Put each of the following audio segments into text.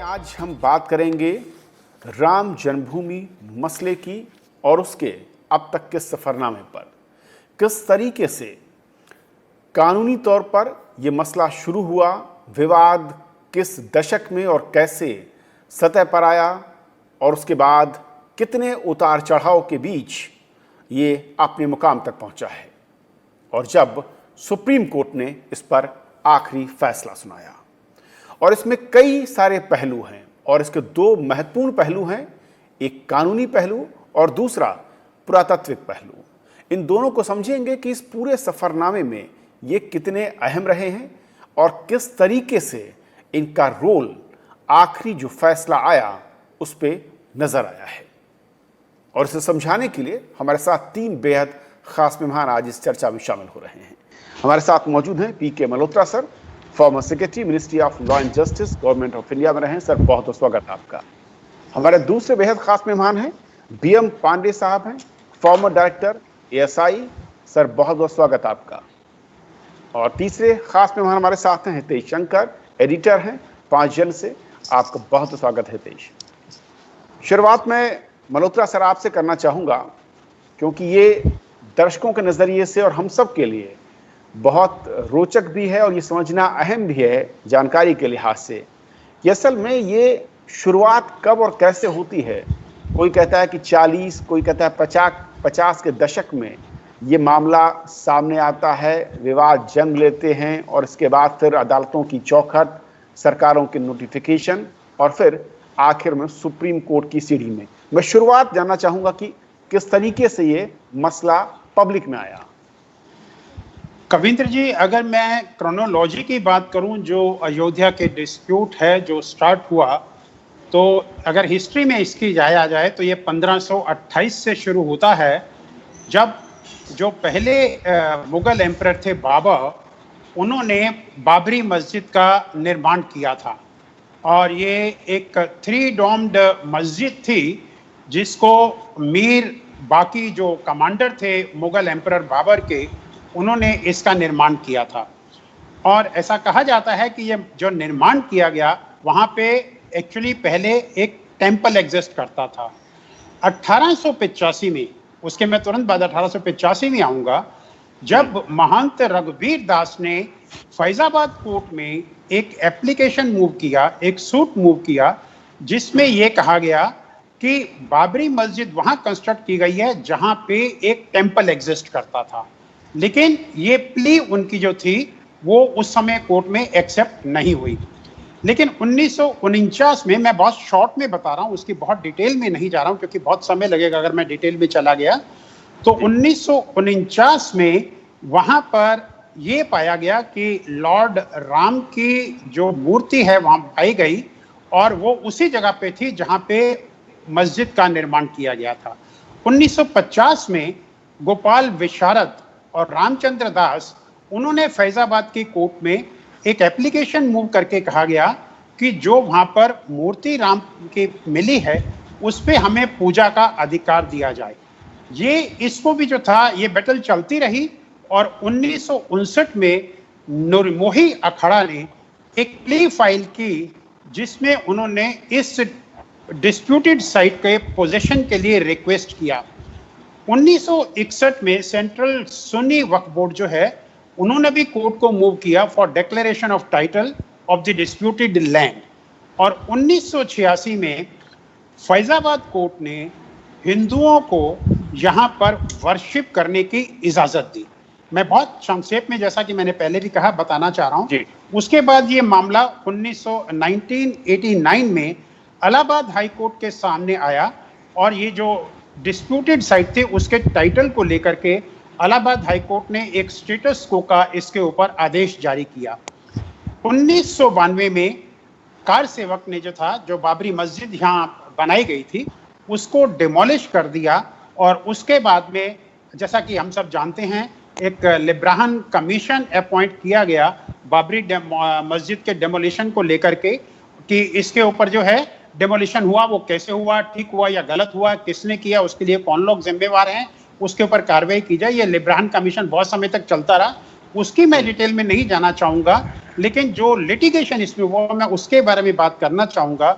आज हम बात करेंगे राम जन्मभूमि मसले की और उसके अब तक के सफरनामे पर। किस तरीके से कानूनी तौर पर यह मसला शुरू हुआ, विवाद किस दशक में और कैसे सतह पर आया और उसके बाद कितने उतार चढ़ाव के बीच ये अपने मुकाम तक पहुंचा है और जब सुप्रीम कोर्ट ने इस पर आखिरी फैसला सुनाया। और इसमें कई सारे पहलू हैं और इसके दो महत्वपूर्ण पहलू हैं, एक कानूनी पहलू और दूसरा पुरातात्विक पहलू। इन दोनों को समझेंगे कि इस पूरे सफरनामे में ये कितने अहम रहे हैं और किस तरीके से इनका रोल आखिरी जो फैसला आया उस पर नजर आया है। और इसे समझाने के लिए हमारे साथ तीन बेहद खास मेहमान आज इस चर्चा में शामिल हो रहे हैं। हमारे साथ मौजूद हैं PK Malhotra sir, former secretary ministry of law and justice government of India में रहे हैं। सर बहुत बहुत स्वागत आपका। हमारे दूसरे बेहद खास मेहमान हैं बीएम पांडे साहब हैं, फॉर्मर डायरेक्टर एएसआई। सर बहुत बहुत स्वागत आपका। और तीसरे खास मेहमान हमारे साथ हैं हितेश शंकर, एडिटर हैं 5 जन से। आपका बहुत स्वागत है हितेश। शुरुआत में मल्होत्रा सर आपसे करना चाहूँगा क्योंकि ये दर्शकों के नज़रिए से और हम सब के लिए बहुत रोचक भी है और ये समझना अहम भी है जानकारी के लिहाज से कि असल में ये शुरुआत कब और कैसे होती है। कोई कहता है कि 40, कोई कहता है 50 के दशक में ये मामला सामने आता है, विवाद जन्म लेते हैं और इसके बाद फिर अदालतों की चौखट, सरकारों के नोटिफिकेशन और फिर आखिर में सुप्रीम कोर्ट की सीढ़ी में। मैं शुरुआत जानना चाहूँगा कि किस तरीके से ये मसला पब्लिक में आया। कविंद्र जी, अगर मैं क्रोनोलॉजी की बात करूं, जो अयोध्या के डिस्प्यूट है जो स्टार्ट हुआ, तो अगर हिस्ट्री में इसकी जाया जाए तो ये 1528 से शुरू होता है, जब जो पहले मुगल एम्परर थे बाबर, उन्होंने बाबरी मस्जिद का निर्माण किया था। और ये एक 3 डोम्ड मस्जिद थी जिसको मीर बाकी जो कमांडर थे मुगल एम्परर बाबर के, उन्होंने इसका निर्माण किया था। और ऐसा कहा जाता है कि ये जो निर्माण किया गया वहाँ पे एक्चुअली पहले एक टेम्पल एग्जिस्ट करता था। 1885 में, उसके मैं तुरंत बाद 1885 में आऊँगा, जब महंत रघुवीर दास ने फैजाबाद कोर्ट में एक एप्लीकेशन मूव किया, एक सूट मूव किया, जिसमें ये कहा गया कि बाबरी मस्जिद वहाँ कंस्ट्रक्ट की गई है जहाँ पे एक टेम्पल एग्जिस्ट करता था। लेकिन ये प्ली उनकी जो थी वो उस समय कोर्ट में एक्सेप्ट नहीं हुई। लेकिन 1949 में, मैं बहुत शॉर्ट में बता रहा हूँ, उसकी बहुत डिटेल में नहीं जा रहा हूँ क्योंकि बहुत समय लगेगा अगर मैं डिटेल में चला गया, तो 1949 में वहाँ पर ये पाया गया कि लॉर्ड राम की जो मूर्ति है वहाँ पाई गई और वो उसी जगह पे थी जहाँ पे मस्जिद का निर्माण किया गया था। 1950 में गोपाल विशारद और रामचंद्र दास, उन्होंने फैजाबाद की कोर्ट में एक एप्लीकेशन मूव करके कहा गया कि जो वहाँ पर मूर्ति राम की मिली है उस पे हमें पूजा का अधिकार दिया जाए। ये इसको भी जो था ये बैटल चलती रही और 1959 में निर्मोही अखाड़ा ने एक प्ली फाइल की जिसमें उन्होंने इस डिस्प्यूटेड साइट के पोजीशन के लिए रिक्वेस्ट किया। 1961 में सेंट्रल सुन्नी वक्फ बोर्ड जो है, उन्होंने भी कोर्ट को मूव किया for declaration of title of the disputed land. और 1986 में फैजाबाद कोर्ट ने हिंदुओं को यहाँ पर वर्शिप करने की इजाज़त दी। मैं बहुत संक्षेप में, जैसा कि मैंने पहले भी कहा, बताना चाह रहा हूँ। उसके बाद ये मामला 1989 में इलाहाबाद हाई कोर्ट के सामने आया और ये जो डिस्प्यूटेड साइट थे उसके टाइटल को लेकर के इलाहाबाद हाई कोर्ट ने एक स्टेटस को का इसके ऊपर आदेश जारी किया। 1992 में कार सेवक ने जो था, जो बाबरी मस्जिद यहाँ बनाई गई थी, उसको डिमोलिश कर दिया और उसके बाद में, जैसा कि हम सब जानते हैं, एक लिब्राहन कमीशन अपॉइंट किया गया बाबरी मस्जिद के डेमोलिशन को लेकर के कि इसके ऊपर जो है डेमोलिशन हुआ, वो कैसे हुआ, ठीक हुआ या गलत हुआ, किसने किया, उसके लिए कौन लोग जिम्मेवार हैं, उसके ऊपर कार्रवाई की जाए। ये लिब्राहन कमीशन बहुत समय तक चलता रहा उसकी मैं डिटेल में नहीं जाना चाहूंगा, लेकिन जो लिटिगेशन इसमें हुआ मैं उसके बारे में बात करना चाहूंगा।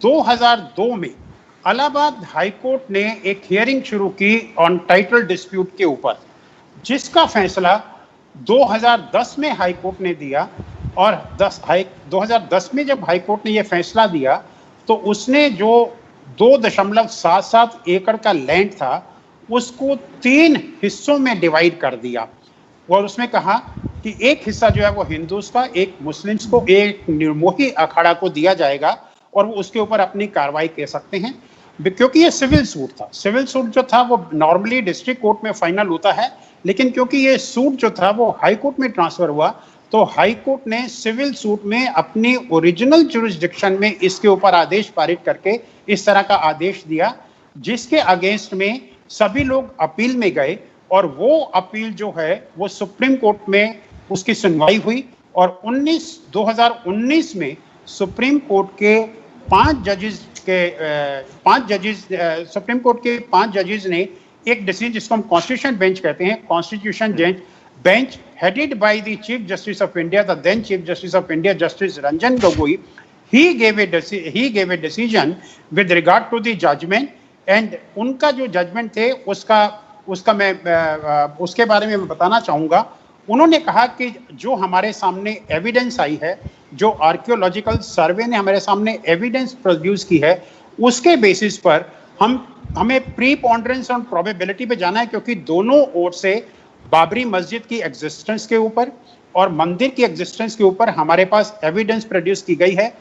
2002 में इलाहाबाद हाई कोर्ट ने एक हियरिंग शुरू की ऑन टाइटल डिस्प्यूट के ऊपर, जिसका फैसला 2010 में हाई कोर्ट ने दिया। और 2010 में जब हाई कोर्ट ने यह फैसला दिया तो उसने जो 2.77 एकड़ का लैंड था उसको 3 हिस्सों में डिवाइड कर दिया, और उसमें कहा कि एक हिस्सा जो है वो हिंदूज का, एक मुस्लिम्स को, एक निर्मोही अखाड़ा को दिया जाएगा और वो उसके ऊपर अपनी कार्रवाई कर सकते हैं। क्योंकि ये सिविल सूट था, सिविल सूट जो था वो नॉर्मली डिस्ट्रिक्ट कोर्ट में फाइनल होता है, लेकिन क्योंकि ये सूट जो था वो हाई कोर्ट में ट्रांसफर हुआ तो हाई कोर्ट ने सिविल सूट में अपनी ओरिजिनल जुरिस्डिक्शन में इसके ऊपर आदेश पारित करके इस तरह का आदेश दिया, जिसके अगेंस्ट में सभी लोग अपील में गए और वो अपील जो है वो सुप्रीम कोर्ट में उसकी सुनवाई हुई। और 2019 में सुप्रीम कोर्ट के 5 जजेस ने एक डिसीजन, जिसको हम कॉन्स्टिट्यूशन बेंच कहते हैं, constitution bench headed by the Chief Justice of India, the then Chief Justice of India, Justice Ranjan Gogoi, he gave a decision with regard to the judgment, and उनका जो judgement थे उसका मैं उसके बारे में बताना चाहूँगा। उन्होंने कहा कि जो हमारे सामने एविडेंस आई है, जो आर्कियोलॉजिकल सर्वे ने हमारे सामने एविडेंस प्रोड्यूस की है, उसके बेसिस पर हमें प्रीपोंडरेंस और प्रोबेबिलिटी पे जाना है, क्योंकि दोनों ओर से बाबरी मस्जिद की एग्जिस्टेंस के ऊपर और मंदिर की एग्जिस्टेंस के ऊपर हमारे पास एविडेंस प्रोड्यूस की गई है।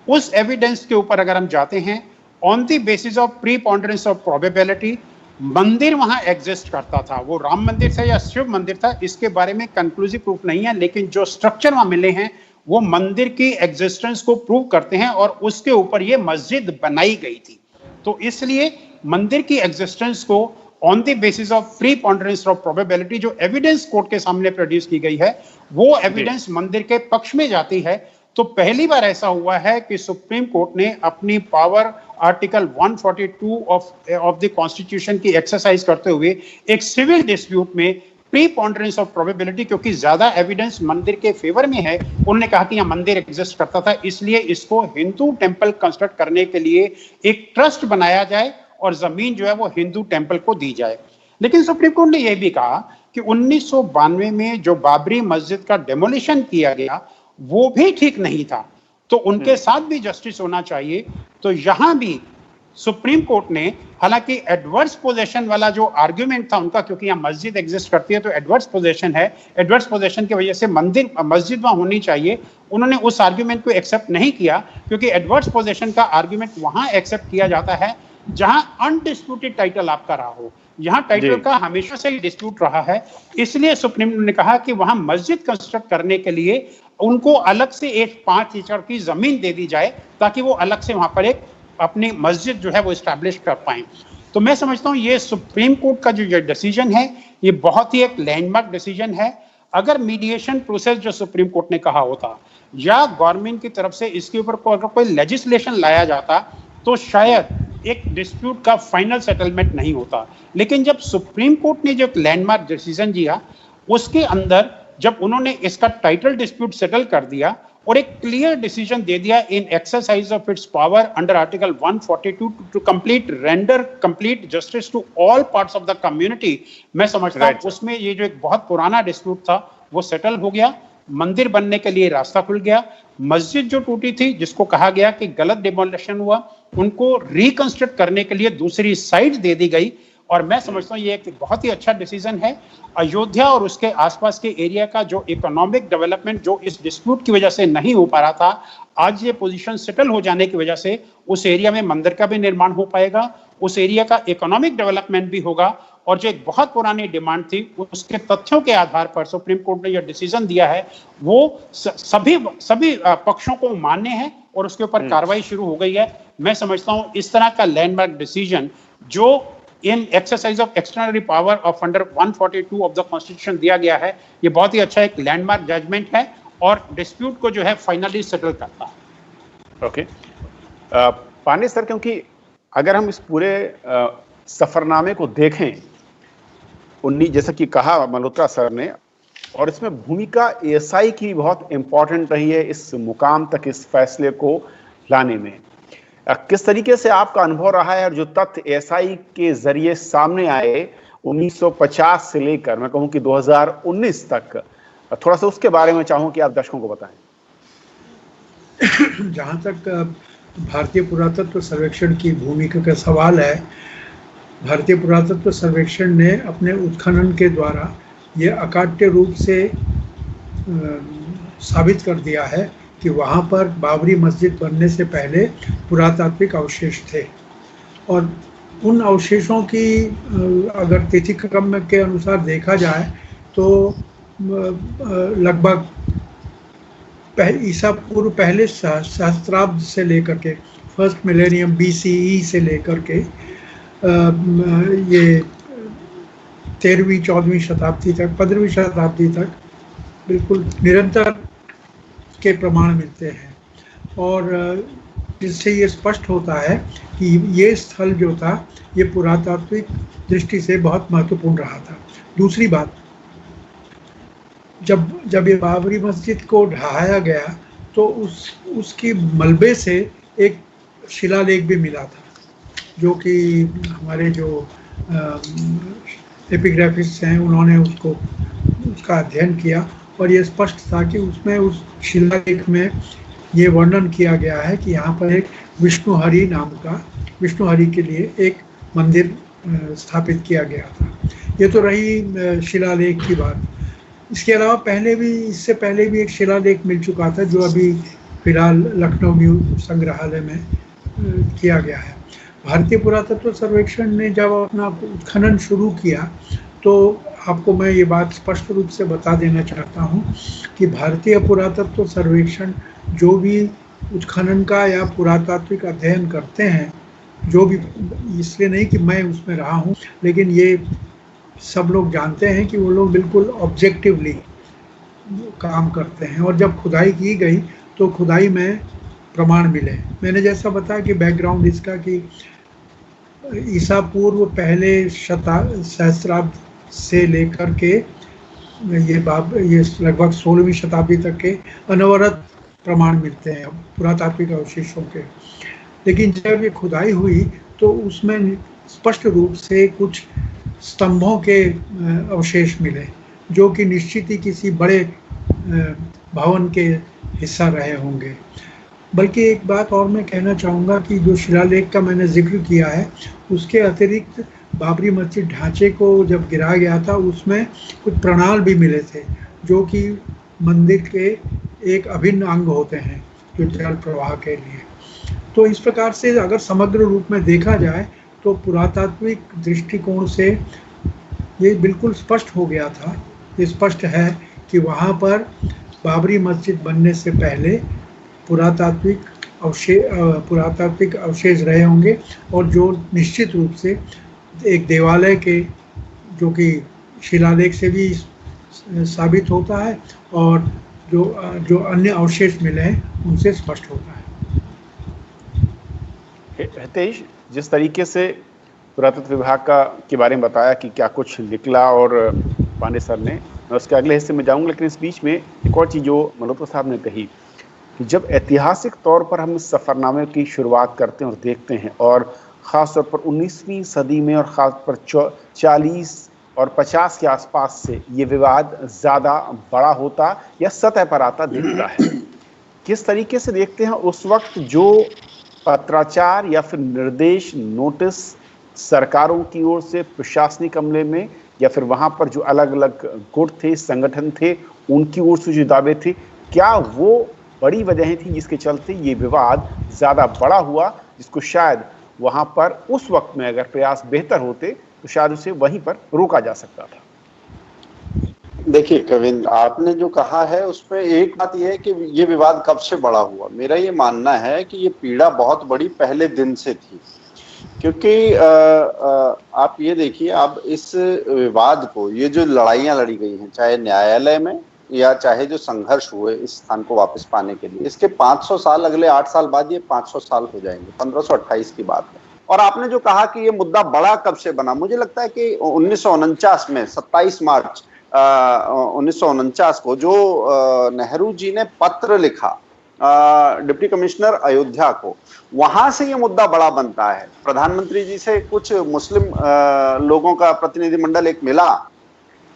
उस एविडेंस के ऊपर अगर हम जाते हैं on the basis of preponderance of probability, मंदिर वहां एग्जिस्ट करता था, वो राम मंदिर था या शिव मंदिर था, इसके बारे में कंक्लूसिव प्रूफ नहीं है, लेकिन जो स्ट्रक्चर वहां मिले हैं वो मंदिर की एग्जिस्टेंस को प्रूव करते हैं और उसके ऊपर ये मस्जिद बनाई गई थी। तो इसलिए मंदिर की एग्जिस्टेंस को on the basis of preponderance of probability जो एविडेंस कोर्ट के सामने प्रोड्यूस की गई है, वो एविडेंस मंदिर के पक्ष में जाती है। तो पहली बार ऐसा हुआ है कि सुप्रीम कोर्ट ने अपनी power article 142 of the constitution की एक्सरसाइज करते हुए एक सिविल डिस्प्यूट में प्रीपोंडरेंस ऑफ प्रोबेबिलिटी, क्योंकि ज्यादा एविडेंस मंदिर के फेवर में है, उन्होंने कहा कि यह मंदिर एग्जिस्ट करता था, इसलिए इसको हिंदू टेंपल कंस्ट्रक्ट करने के लिए एक ट्रस्ट बनाया जाए और जमीन जो है वो हिंदू टेंपल को दी जाए। लेकिन सुप्रीम कोर्ट ने यह भी कहा कि 1992 में जो बाबरी मस्जिद का डेमोलिशन किया गया वो भी ठीक नहीं था, तो उनके साथ भी जस्टिस होना चाहिए। तो यहां भी सुप्रीम कोर्ट ने, हालांकि एडवर्स पोजेशन वाला जो आर्ग्यूमेंट था उनका, क्योंकि यहां मस्जिद एग्जिस्ट करती है तो एडवर्स पोजेशन है, एडवर्स पोजेशन की वजह से मस्जिद वहां होनी चाहिए, उन्होंने उस आर्ग्यूमेंट को एक्सेप्ट नहीं किया, क्योंकि एडवर्स पोजेशन का आर्ग्यूमेंट वहां एक्सेप्ट किया जाता है जहां अनडिस्प्यूटेड टाइटल आपका रहा हो। यहां टाइटल का हमेशा से ही डिस्प्यूट रहा है, इसलिए सुप्रीम ने कहा कि वहां मस्जिद कंस्ट्रक्ट करने के लिए उनको अलग से एक 5 एकड़ की जमीन दे दी जाए, ताकि वो अलग से वहां पर एक अपनी मस्जिद जो है वो एस्टैब्लिश कर पाए। तो मैं समझता हूं ये सुप्रीम कोर्ट का जो डिसीजन है ये बहुत ही एक लैंडमार्क डिसीजन है। अगर मीडिएशन प्रोसेस जो सुप्रीम कोर्ट ने कहा होता या गवर्नमेंट की तरफ से इसके ऊपर अगर कोई लेजिस्लेशन लाया जाता तो शायद एक डिस्प्यूट का फाइनल सेटलमेंट नहीं होता। लेकिन जब सुप्रीम कोर्ट ने जो लैंडमार्क डिसीजन दिया उसके अंदर जब उन्होंने इसका टाइटल डिस्प्यूट सेटल कर दिया और एक क्लियर डिसीजन दे दिया in exercise of its power under article 142 to render complete justice to all parts of the community, मैं समझता हूं उसमें ये जो एक बहुत पुराना डिस्प्यूट था वो सेटल हो गया, मंदिर बनने के लिए रास्ता खुल गया। मस्जिद जो टूटी थी जिसको कहा गया कि गलत डिमोलिशन हुआ, उनको रिकंस्ट्रक्ट करने के लिए दूसरी साइट दे दी गई, और मैं समझता हूं ये एक बहुत ही अच्छा डिसीजन है। अयोध्या और उसके आसपास के एरिया का जो इकोनॉमिक डेवलपमेंट जो इस डिस्प्यूट की वजह से नहीं हो पा रहा था, आज ये पोजीशन सेटल हो जाने की वजह से उस एरिया में मंदिर का भी निर्माण हो पाएगा, उस एरिया का इकोनॉमिक डेवलपमेंट भी होगा, और जो एक बहुत पुरानी डिमांड थी उसके तथ्यों के आधार पर सुप्रीम कोर्ट ने यह डिसीजन दिया है वो सभी पक्षों को मान्य है और उसके ऊपर कार्रवाई शुरू हो गई है। मैं समझता हूं इस तरह का लैंडमार्क डिसीजन जो in exercise of extraordinary power of under 142 of the constitution दिया गया है, ये बहुत ही अच्छा एक लैंडमार्क जजमेंट है और डिस्प्यूट को जो है फाइनली सेटल करता है। ओके पांडे सर, क्योंकि अगर हम इस पूरे सफरनामे को देखें, जैसा कि कहा मल्होत्रा सर ने, और इसमें भूमिका एएसआई की बहुत इंपॉर्टेंट रही है इस मुकाम तक, इस फैसले को लाने में। किस तरीके से आपका अनुभव रहा है और जो तथ्य एएसआई के जरिए सामने आए 1950 से लेकर मैं कहूं कि 2019 तक, थोड़ा सा उसके बारे में चाहूं कि आप दर्शकों को बताएं। जहाँ तक भारतीय पुरातत्व सर्वेक्षण की भूमिका का सवाल है, भारतीय पुरातत्व सर्वेक्षण ने अपने उत्खनन के द्वारा ये अकाट्य रूप से साबित कर दिया है कि वहाँ पर बाबरी मस्जिद बनने से पहले पुरातात्विक अवशेष थे, और उन अवशेषों की अगर तिथि क्रम के अनुसार देखा जाए तो लगभग ईसा पूर्व पहले सहस्त्राब्द से लेकर के फर्स्ट मिलेनियम BCE से लेकर के ये 13वीं 14वीं शताब्दी तक, 15वीं शताब्दी तक बिल्कुल निरंतर के प्रमाण मिलते हैं, और जिससे ये स्पष्ट होता है कि ये स्थल जो था ये पुरातात्विक दृष्टि से बहुत महत्वपूर्ण रहा था। दूसरी बात, जब ये बाबरी मस्जिद को ढहाया गया तो उसकी मलबे से एक शिलालेख भी मिला था, जो कि हमारे जो एपिग्राफिस्ट हैं उन्होंने उसका अध्ययन किया, और ये स्पष्ट था कि उसमें उस शिलालेख में ये वर्णन किया गया है कि यहाँ पर एक विष्णुहरि नाम का, विष्णुहरि के लिए एक मंदिर स्थापित किया गया था। ये तो रही शिलालेख की बात। इसके अलावा इससे पहले भी एक शिलालेख मिल चुका था, जो अभी फिलहाल लखनऊ संग्रहालय में किया गया है। भारतीय पुरातत्व सर्वेक्षण ने जब अपना उत्खनन शुरू किया तो आपको मैं ये बात स्पष्ट रूप से बता देना चाहता हूँ कि भारतीय पुरातत्व सर्वेक्षण जो भी उत्खनन का या पुरातात्विक अध्ययन करते हैं, जो भी, इसलिए नहीं कि मैं उसमें रहा हूँ, लेकिन ये सब लोग जानते हैं कि वो लोग बिल्कुल ऑब्जेक्टिवली काम करते हैं, और जब खुदाई की गई तो खुदाई में प्रमाण मिले। मैंने जैसा बताया कि बैकग्राउंड इसका कि ईसा पूर्व पहले सहस्त्राब्द से लेकर के ये लगभग 16वीं शताब्दी तक के अनवरत प्रमाण मिलते हैं पुरातात्विक अवशेषों के। लेकिन जब ये खुदाई हुई तो उसमें स्पष्ट रूप से कुछ स्तंभों के अवशेष मिले, जो कि निश्चित ही किसी बड़े भवन के हिस्सा रहे होंगे। बल्कि एक बात और मैं कहना चाहूँगा कि जो शिलालेख का मैंने जिक्र किया है, उसके अतिरिक्त बाबरी मस्जिद ढांचे को जब गिराया गया था उसमें कुछ प्रणाल भी मिले थे, जो कि मंदिर के एक अभिन्न अंग होते हैं जो जल प्रवाह के लिए। तो इस प्रकार से अगर समग्र रूप में देखा जाए तो पुरातात्विक दृष्टिकोण से ये बिल्कुल स्पष्ट हो गया था। ये स्पष्ट है कि वहाँ पर बाबरी मस्जिद बनने से पहले पुरातात्विक अवशेष रहे होंगे, और जो निश्चित रूप से एक देवालय के, जो कि शिलालेख से भी साबित होता है, और जो अन्य अवशेष मिले हैं उनसे स्पष्ट होता है। हितेश, जिस तरीके से पुरातत्व विभाग के बारे में बताया कि क्या कुछ निकला और पांडे सर ने, मैं उसके अगले हिस्से में जाऊंगा, लेकिन इस बीच में एक और चीज़ जो मल्होत्रा साहब ने कही कि जब ऐतिहासिक तौर पर हम इस सफ़रनामे की शुरुआत करते हैं और देखते हैं, और ख़ास तौर पर 19वीं सदी में और ख़ास पर 40 और 50 के आसपास से ये विवाद ज़्यादा बड़ा होता या सतह पर आता दिखता है। किस तरीके से देखते हैं उस वक्त जो पत्राचार या फिर निर्देश, नोटिस सरकारों की ओर से प्रशासनिक अमले में, या फिर वहाँ पर जो अलग अलग गुट थे, संगठन थे, उनकी ओर से जो दावे थे, क्या वो बड़ी वजह थी जिसके चलते ये विवाद ज़्यादा बड़ा हुआ, जिसको शायद वहाँ पर उस वक्त में अगर प्रयास बेहतर होते तो शायद उसे वहीं पर रोका जा सकता था? देखिए कविंद्र, आपने जो कहा है उसमें एक बात यह है कि ये विवाद कब से बड़ा हुआ। मेरा ये मानना है कि ये पीड़ा बहुत बड़ी पहले दिन से थी, क्योंकि आप ये देखिए, अब इस विवाद को, ये जो लड़ाइयाँ लड़ी गई हैं, चाहे न्यायालय में या चाहे जो संघर्ष हुए इस स्थान को वापस पाने के लिए, इसके 500 साल, अगले 8 साल बाद ये 500 साल हो जाएंगे। 1528 की बात है। और आपने जो कहा कि ये मुद्दा बड़ा कब से बना, मुझे लगता है कि 1949 में 27 मार्च 1949 को जो नेहरू जी ने पत्र लिखा डिप्टी कमिश्नर अयोध्या को, वहां से ये मुद्दा बड़ा बनता है। प्रधानमंत्री जी से कुछ मुस्लिम लोगों का प्रतिनिधिमंडल एक मिला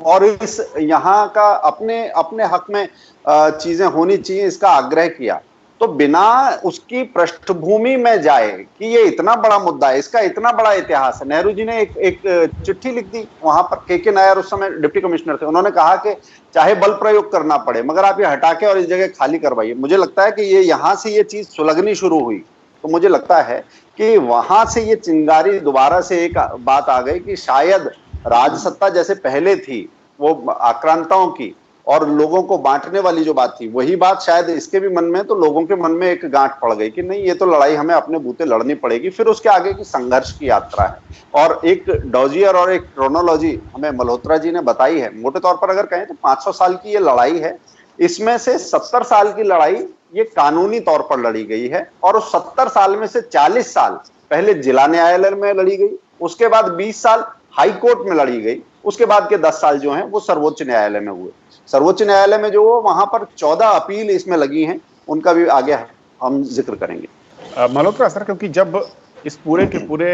और इस यहाँ का अपने अपने हक में चीजें होनी चाहिए इसका आग्रह किया। तो बिना उसकी पृष्ठभूमि में जाए कि ये इतना बड़ा मुद्दा है, इसका इतना बड़ा इतिहास है, नेहरू जी ने एक चिट्ठी लिख दी। वहां पर के नायर उस समय डिप्टी कमिश्नर थे, उन्होंने कहा कि चाहे बल प्रयोग करना पड़े मगर आप ये हटा के और इस जगह खाली करवाइए। मुझे लगता है कि ये यहाँ से ये चीज सुलगनी शुरू हुई। तो मुझे लगता है कि वहां से ये चिंगारी दोबारा से एक बात आ गई कि शायद राजसत्ता जैसे पहले थी वो आक्रांताओं की और लोगों को बांटने वाली जो बात थी, वही बात शायद इसके भी मन में, तो लोगों के मन में एक गांठ पड़ गई कि नहीं ये तो लड़ाई हमें अपने बूते लड़नी पड़ेगी। फिर उसके आगे की संघर्ष की यात्रा है और एक डॉजियर और एक क्रोनोलॉजी हमें मल्होत्रा जी ने बताई है। मोटे तौर पर अगर कहें तो 500 साल की ये लड़ाई है, इसमें से 70 साल की लड़ाई ये कानूनी तौर पर लड़ी गई है और उस 70 साल में से 40 साल पहले जिला न्यायालय में लड़ी गई, उसके बाद 20 साल हाई कोर्ट में लड़ी गई, उसके बाद के 10 साल जो हैं वो सर्वोच्च न्यायालय में हुए। सर्वोच्च न्यायालय में जो वहां पर 14 अपील इसमें लगी हैं, उनका भी आगे हम जिक्र करेंगे। मल्होत्रा सर, क्योंकि जब इस पूरे के पूरे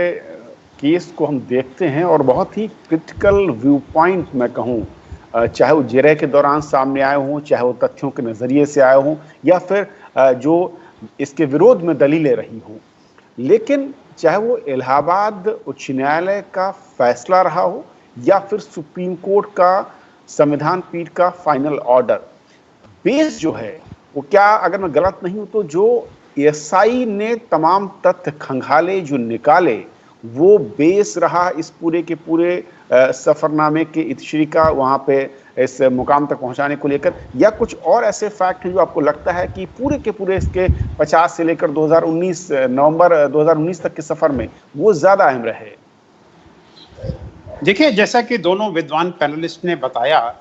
केस को हम देखते हैं और बहुत ही क्रिटिकल व्यू पॉइंट मैं कहूँ, चाहे वो जिरह के दौरान सामने आए हों, चाहे वो तथ्यों के नज़रिए से आए हों या फिर जो इसके विरोध में दलीलें रही हों, लेकिन चाहे वो इलाहाबाद उच्च न्यायालय का फैसला रहा हो या फिर सुप्रीम कोर्ट का संविधान पीठ का फाइनल ऑर्डर, बेस जो है वो, क्या अगर मैं गलत नहीं हूं तो जो एएसआई ने तमाम तथ्य खंगाले जो निकाले वो बेस रहा इस पूरे के पूरे सफरनामे के इतिश्री का वहां पे इस मुकाम तक पहुंचाने को लेकर, या कुछ और ऐसे फैक्ट हैं जो आपको लगता है कि पूरे के पूरे इसके 50 से लेकर 2019 नवंबर 2019 तक के सफर में वो ज्यादा अहम रहे? देखिए, जैसा कि दोनों विद्वान पैनलिस्ट ने बताया,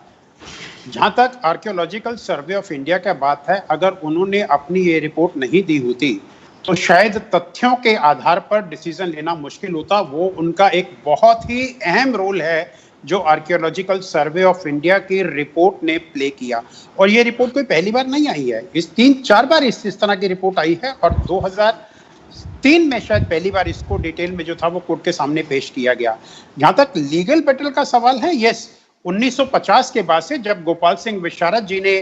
जहां तक आर्कियोलॉजिकल सर्वे ऑफ इंडिया की बात है, अगर उन्होंने अपनी ये रिपोर्ट नहीं दी होती तो शायद तथ्यों के आधार पर डिसीजन लेना मुश्किल होता। वो उनका एक बहुत ही अहम रोल है जो आर्कियोलॉजिकल सर्वे ऑफ इंडिया की रिपोर्ट ने प्ले किया। और ये रिपोर्ट कोई पहली बार नहीं आई है, इस 3-4 बार इस तरह की रिपोर्ट आई है और 2003 में शायद पहली बार इसको डिटेल में जो था वो कोर्ट के सामने पेश किया गया। जहां तक लीगल बैटल का सवाल है, यस, 1950 के बाद से जब गोपाल सिंह विशारद जी ने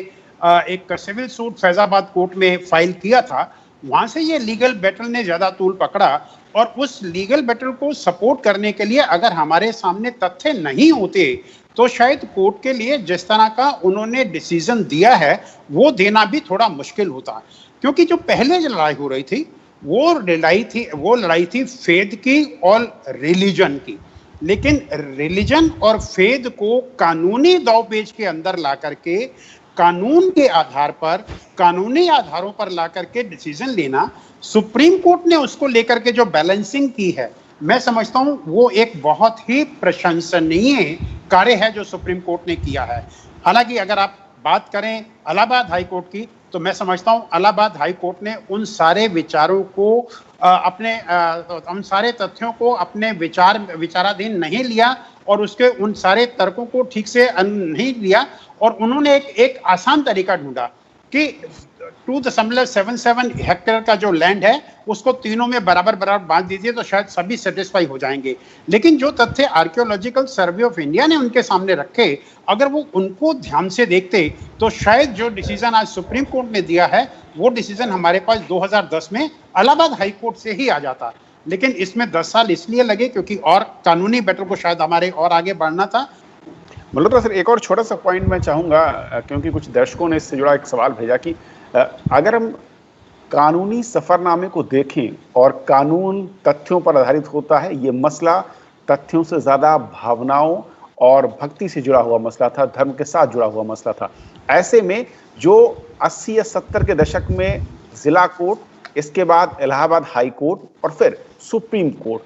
एक सिविल सूट फैजाबाद कोर्ट में फाइल किया था, वहां से ये लीगल बैटल ने ज्यादा तूल पकड़ा। और उस लीगल बैटल को सपोर्ट करने के लिए अगर हमारे सामने तथ्य नहीं होते तो शायद कोर्ट के लिए जिस तरह का उन्होंने डिसीजन दिया है वो देना भी थोड़ा मुश्किल होता। क्योंकि जो पहले लड़ाई हो रही थी वो लड़ाई थी फेथ की और रिलीजन की। लेकिन रिलीजन और फेथ को कानूनी दावपेच के अंदर ला करके, कानून के आधार पर, कानूनी आधारों पर ला करके डिसीजन लेना, सुप्रीम कोर्ट ने उसको लेकर के जो बैलेंसिंग की है, मैं समझता हूं वो एक बहुत ही प्रशंसनीय कार्य है जो सुप्रीम कोर्ट ने किया है। हालांकि अगर आप बात करें इलाहाबाद हाई कोर्ट की, तो मैं समझता हूं इलाहाबाद हाई कोर्ट ने उन सारे विचारों को उन सारे तथ्यों को अपने विचाराधीन नहीं लिया और उसके उन सारे तर्कों को ठीक से नहीं लिया और उन्होंने एक आसान तरीका ढूंढा कि 2.77 हेक्टेयर का जो लैंड है उसको तीनों में बराबर बांट दीजिए तो शायद सभी सेटिस्फाई हो जाएंगे। लेकिन जो तथ्य आर्कियोलॉजिकल सर्वे ऑफ इंडिया ने उनके सामने रखे, अगर वो उनको ध्यान से देखते तो शायद जो डिसीजन आज सुप्रीम कोर्ट ने दिया है वो डिसीजन हमारे पास 2010 में इलाहाबाद हाई कोर्ट से ही आ जाता। लेकिन इसमें 10 साल इसलिए लगे क्योंकि और कानूनी बैटल को शायद हमारे और आगे बढ़ना था। मल्होत्रा सर, एक और छोटा सा पॉइंट मैं चाहूँगा, क्योंकि कुछ दर्शकों ने इससे जुड़ा एक सवाल भेजा कि अगर हम कानूनी सफ़रनामे को देखें और कानून तथ्यों पर आधारित होता है, ये मसला तथ्यों से ज़्यादा भावनाओं और भक्ति से जुड़ा हुआ मसला था, धर्म के साथ जुड़ा हुआ मसला था। ऐसे में जो 80 या 70 के दशक में ज़िला कोर्ट, इसके बाद इलाहाबाद हाई कोर्ट और फिर सुप्रीम कोर्ट,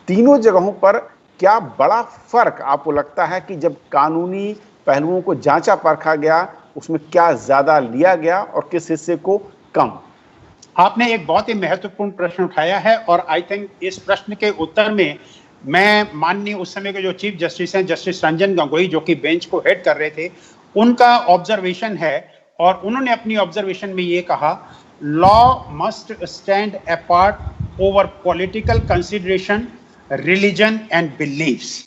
तीनों जगहों पर क्या बड़ा फर्क आपको लगता है कि जब कानूनी पहलुओं को जांचा परखा गया उसमें क्या ज्यादा लिया गया और किस हिस्से को कम? आपने एक बहुत ही महत्वपूर्ण प्रश्न उठाया है और आई थिंक इस प्रश्न के उत्तर में मैं माननीय उस समय के जो चीफ जस्टिस हैं, जस्टिस रंजन गोगोई, जो कि बेंच को हेड कर रहे थे, उनका ऑब्जर्वेशन है, और उन्होंने अपनी ऑब्जर्वेशन में ये कहा, law must stand apart over political consideration, religion and beliefs.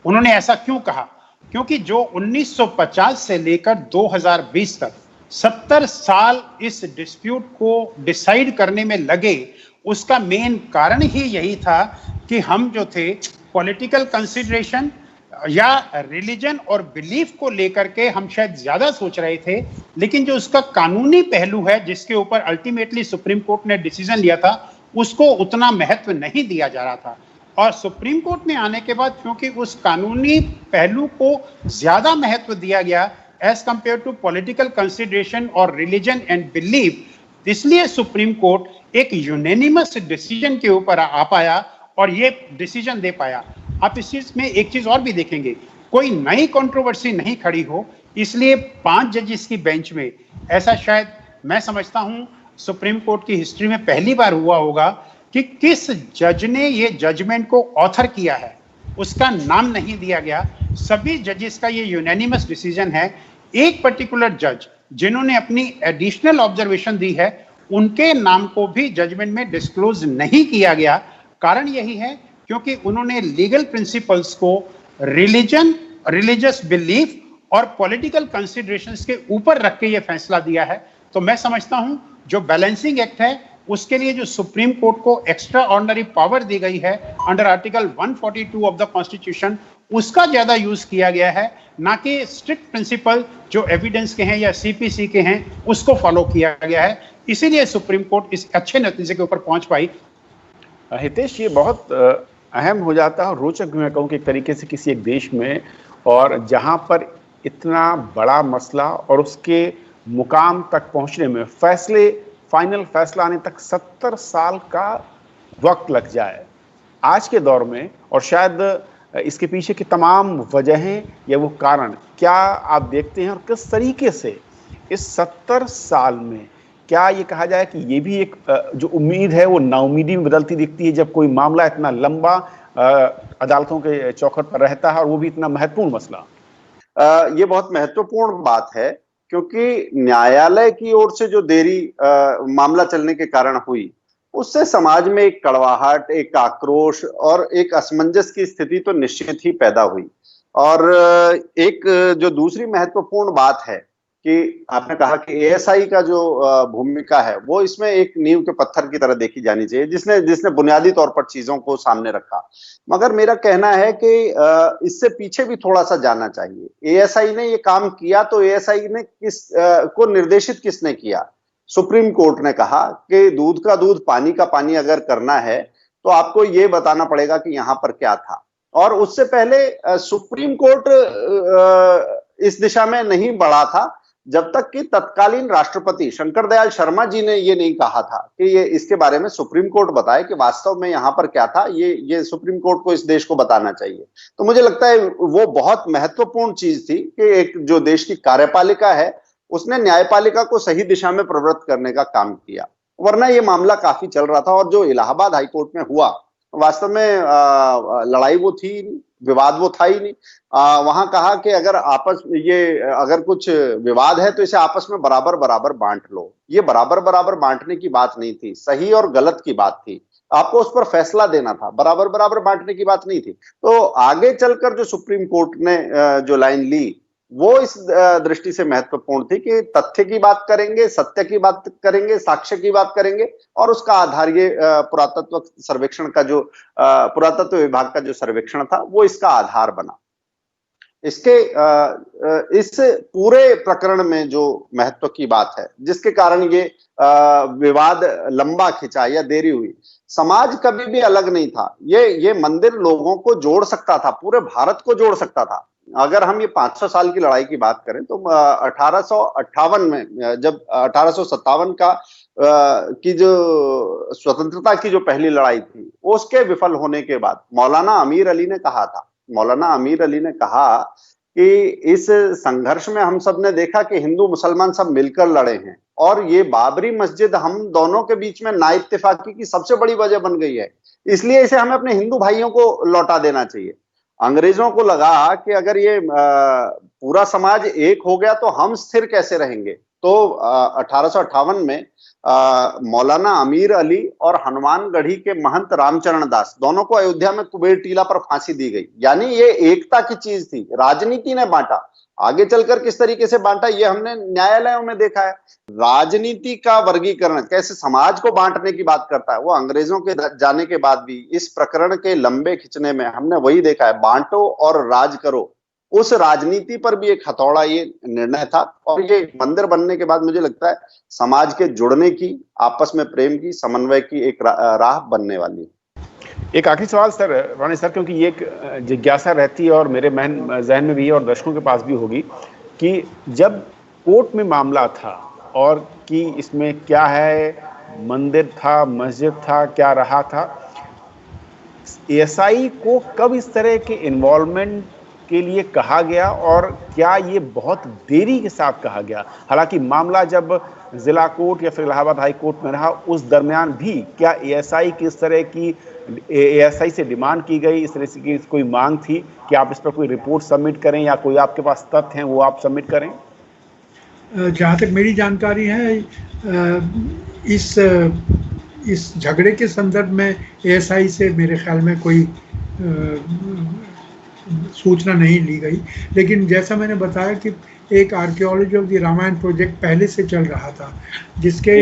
उन्होंने ऐसा क्यों कहा? क्योंकि जो 1950 से लेकर 2020 तक 70 साल इस डिस्प्यूट को डिसाइड करने में लगे, उसका मेन कारण ही यही था कि हम जो थे पॉलिटिकल कंसिडरेशन या रिलीजन और बिलीफ को लेकर के हम शायद ज्यादा सोच रहे थे, लेकिन जो उसका कानूनी पहलू है जिसके ऊपर अल्टीमेटली सुप्रीम कोर्ट ने डिसीजन लिया था, उसको उतना महत्व नहीं दिया जा रहा था। और सुप्रीम कोर्ट में आने के बाद क्योंकि उस कानूनी पहलू को ज्यादा महत्व दिया गया as compared to political consideration और रिलीजन एंड बिलीफ, इसलिए सुप्रीम कोर्ट एक यूनेनिमस डिसीजन के ऊपर आ पाया और ये डिसीजन दे पाया। आप इस चीज में एक चीज और भी देखेंगे, कोई नई कंट्रोवर्सी नहीं खड़ी हो, इसलिए 5 जजेस की बेंच में, ऐसा शायद मैं समझता हूं सुप्रीम कोर्ट की हिस्ट्री में पहली बार हुआ होगा कि किस जज ने ये जजमेंट को ऑथर किया है, उसका नाम नहीं दिया गया। सभी जजेस का ये यूनेनिमस डिसीजन है। एक पर्टिकुलर जज जिन्होंने अपनी एडिशनल ऑब्जर्वेशन दी है, उनके नाम को भी जजमेंट में डिस्क्लोज नहीं किया गया। कारण यही है क्योंकि उन्होंने लीगल प्रिंसिपल्स को रिलीजन, रिलीजियस बिलीफ और पॉलिटिकल कंसिडरेशंस के ऊपर रख के ये फैसला दिया है। तो मैं समझता हूं जो बैलेंसिंग एक्ट है, उसके लिए जो सुप्रीम कोर्ट को एक्स्ट्रा ऑर्डिनरी पावर दी गई है under article 142 of the constitution, उसका ज्यादा यूज किया गया है, ना कि स्ट्रिक्ट प्रिंसिपल जो एविडेंस के हैं या सीपीसी के हैं उसको फॉलो किया गया है। इसीलिए सुप्रीम कोर्ट इस अच्छे नतीजे के ऊपर पहुंच पाई। हितेश, ये बहुत अहम हो जाता है और रोचक भी मैं कहूँ कि एक तरीके से किसी एक देश में, और जहाँ पर इतना बड़ा मसला और उसके मुकाम तक पहुँचने में फाइनल फैसला आने तक 70 साल का वक्त लग जाए आज के दौर में। और शायद इसके पीछे की तमाम वजहें या वो कारण क्या आप देखते हैं, और किस तरीके से इस 70 साल में क्या ये कहा जाए कि ये भी एक जो उम्मीद है वो नाउमीदी में बदलती दिखती है जब कोई मामला इतना लंबा अदालतों के चौखट पर रहता है और वो भी इतना महत्वपूर्ण मसला? ये बहुत महत्वपूर्ण बात है क्योंकि न्यायालय की ओर से जो देरी मामला चलने के कारण हुई, उससे समाज में एक कड़वाहट, एक आक्रोश और एक असमंजस की स्थिति तो निश्चित ही पैदा हुई। और एक जो दूसरी महत्वपूर्ण बात है कि आपने कहा कि एएसआई का जो भूमिका है वो इसमें एक नींव के पत्थर की तरह देखी जानी चाहिए, जिसने बुनियादी तौर पर चीजों को सामने रखा। मगर मेरा कहना है कि इससे पीछे भी थोड़ा सा जाना चाहिए। एएसआई ने ये काम किया तो एएसआई ने को निर्देशित किसने किया? सुप्रीम कोर्ट ने कहा कि दूध का दूध, पानी का पानी अगर करना है तो आपको ये बताना पड़ेगा कि यहां पर क्या था। और उससे पहले सुप्रीम कोर्ट इस दिशा में नहीं बढ़ा था जब तक कि तत्कालीन राष्ट्रपति शंकर दयाल शर्मा जी ने ये नहीं कहा था कि ये इसके बारे में सुप्रीम कोर्ट बताए कि वास्तव में यहां पर क्या था। ये सुप्रीम कोर्ट को इस देश को बताना चाहिए। तो मुझे लगता है वो बहुत महत्वपूर्ण चीज थी कि एक जो देश की कार्यपालिका है उसने न्यायपालिका को सही दिशा में प्रवृत्त करने का काम किया, वरना ये मामला काफी चल रहा था। और जो इलाहाबाद हाईकोर्ट में हुआ, वास्तव में लड़ाई वो थी, विवाद वो था ही नहीं। वहां कहा कि अगर कुछ विवाद है तो इसे आपस में बराबर बराबर बांट लो। ये बराबर बराबर बांटने की बात नहीं थी, सही और गलत की बात थी। आपको उस पर फैसला देना था, बराबर बराबर बांटने की बात नहीं थी। तो आगे चलकर जो सुप्रीम कोर्ट ने जो लाइन ली वो इस दृष्टि से महत्वपूर्ण थी कि तथ्य की बात करेंगे, सत्य की बात करेंगे, साक्ष्य की बात करेंगे, और उसका आधार ये पुरातत्व सर्वेक्षण का जो पुरातत्व विभाग का जो सर्वेक्षण था वो इसका आधार बना। इस पूरे प्रकरण में जो महत्व की बात है, जिसके कारण ये विवाद लंबा खिंचा या देरी हुई, समाज कभी भी अलग नहीं था। ये मंदिर लोगों को जोड़ सकता था, पूरे भारत को जोड़ सकता था। अगर हम ये 500 साल की लड़ाई की बात करें तो 1858 में जब 1857 की जो स्वतंत्रता की जो पहली लड़ाई थी उसके विफल होने के बाद मौलाना अमीर अली ने कहा कि इस संघर्ष में हम सब ने देखा कि हिंदू मुसलमान सब मिलकर लड़े हैं और ये बाबरी मस्जिद हम दोनों के बीच में ना इत्तेफाकी की सबसे बड़ी वजह बन गई है। इसलिए इसे हमें अपने हिंदू भाइयों को लौटा देना चाहिए। अंग्रेजों को लगा कि अगर ये पूरा समाज एक हो गया तो हम स्थिर कैसे रहेंगे। तो 1858 में मौलाना अमीर अली और हनुमानगढ़ी के महंत रामचरण दास दोनों को अयोध्या में कुबेर टीला पर फांसी दी गई। यानी ये एकता की चीज थी, राजनीति ने बांटा। आगे चलकर किस तरीके से बांटा ये हमने न्यायालयों में देखा है। राजनीति का वर्गीकरण कैसे समाज को बांटने की बात करता है, वो अंग्रेजों के जाने के बाद भी इस प्रकरण के लंबे खिंचने में हमने वही देखा है, बांटो और राज करो। उस राजनीति पर भी एक हथौड़ा ये निर्णय था। और ये मंदिर बनने के बाद मुझे लगता है समाज के जुड़ने की, आपस में प्रेम की, समन्वय की एक राह बनने वाली है। एक आखिरी सवाल सर, राणे सर, क्योंकि ये एक जिज्ञासा रहती है और मेरे जहन में भी है और दर्शकों के पास भी होगी कि जब कोर्ट में मामला था और कि इसमें क्या है, मंदिर था, मस्जिद था, क्या रहा था, एएसआई को कब इस तरह के इन्वॉल्वमेंट के लिए कहा गया और क्या ये बहुत देरी के साथ कहा गया? हालांकि मामला जब जिला कोर्ट या फिर इलाहाबाद हाई कोर्ट में रहा, उस दरमियान भी क्या एएसआई की इस तरह की एएसआई से डिमांड की गई, इस तरह की कोई मांग थी कि आप इस पर कोई रिपोर्ट सबमिट करें या कोई आपके पास तथ्य हैं वो आप सबमिट करें? जहाँ तक मेरी जानकारी है, इस झगड़े के संदर्भ में एएसआई से मेरे ख्याल में कोई सूचना नहीं ली गई। लेकिन जैसा मैंने बताया कि एक archaeology of the Ramayana project पहले से चल रहा था, जिसके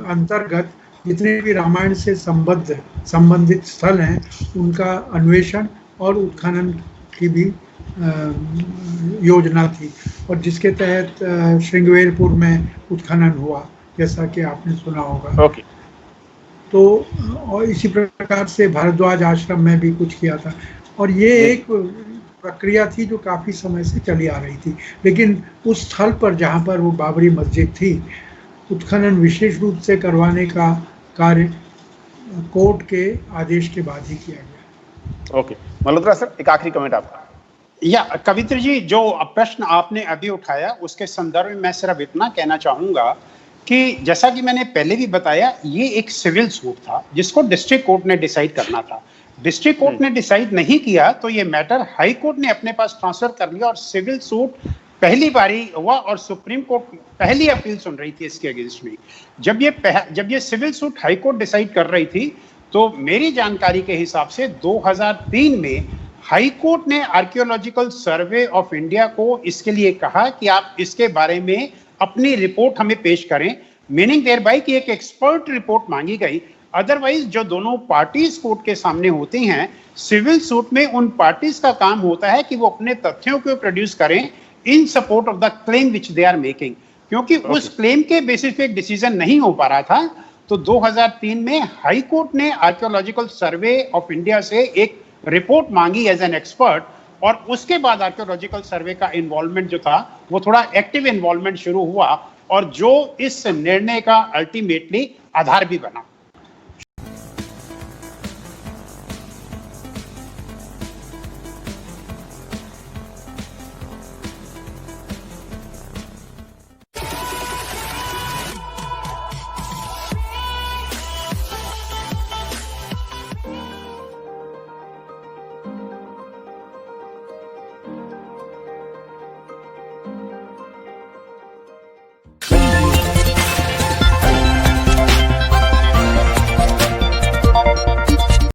अंतर्गत जितने भी रामायण से संबंधित स्थल हैं उनका अन्वेषण और उत्खनन की भी योजना थी, और जिसके तहत श्रृंगवेरपुर में उत्खनन हुआ, जैसा कि आपने सुना होगा। ओके। तो और इसी प्रकार से भारद्वाज आश्रम में भी कुछ किया था, और ये एक प्रक्रिया थी जो काफ़ी समय से चली आ रही थी। लेकिन उस स्थल पर जहाँ पर वो बाबरी मस्जिद थी, उत्खनन विशेष रूप से करवाने का कार्य कोर्ट के आदेश के बाद ही किया गया। ओके, मल्होत्रा सर, एक आखिरी कमेंट आपका। या कवित्र जी, जो प्रश्न आपने अभी उठाया उसके संदर्भ में मैं सिर्फ इतना कहना चाहूंगा कि जैसा कि मैंने पहले भी बताया, ये एक सिविल सूट था जिसको डिस्ट्रिक्ट कोर्ट ने डिसाइड करना था। डिस्ट्रिक्ट कोर्ट ने डिसाइड नहीं किया तो ये मैटर हाई कोर्ट ने अपने पास ट्रांसफर कर लिया और सिविल सूट पहली बारी हुआ और सुप्रीम कोर्ट पहली अपील सुन रही थी इसके अगेंस्ट में। जब ये civil suit high court decide कर रही थी तो मेरी जानकारी के हिसाब से 2003 में हाई कोर्ट ने आर्कियोलॉजिकल सर्वे ऑफ इंडिया को इसके लिए कहा कि आप इसके बारे में अपनी रिपोर्ट हमें पेश करें, मीनिंग देयर बाय कि एक एक्सपर्ट रिपोर्ट मांगी गई। अदरवाइज जो दोनों पार्टीज कोर्ट के सामने होती हैं सिविल सूट में, उन पार्टीज का काम होता है कि वो अपने तथ्यों को प्रोड्यूस करें in support of the claim which they are making. क्योंकि उस क्लेम के बेसिस पे एक डिसीजन नहीं हो पा रहा था, तो 2003 में हाई कोर्ट ने आर्कियोलॉजिकल सर्वे ऑफ इंडिया से एक रिपोर्ट मांगी एज एन एक्सपर्ट, और उसके बाद आर्कियोलॉजिकल सर्वे का इन्वॉल्वमेंट जो था वो थोड़ा एक्टिव इन्वॉल्वमेंट शुरू हुआ, और जो इस निर्णय का अल्टीमेटली आधार भी बना।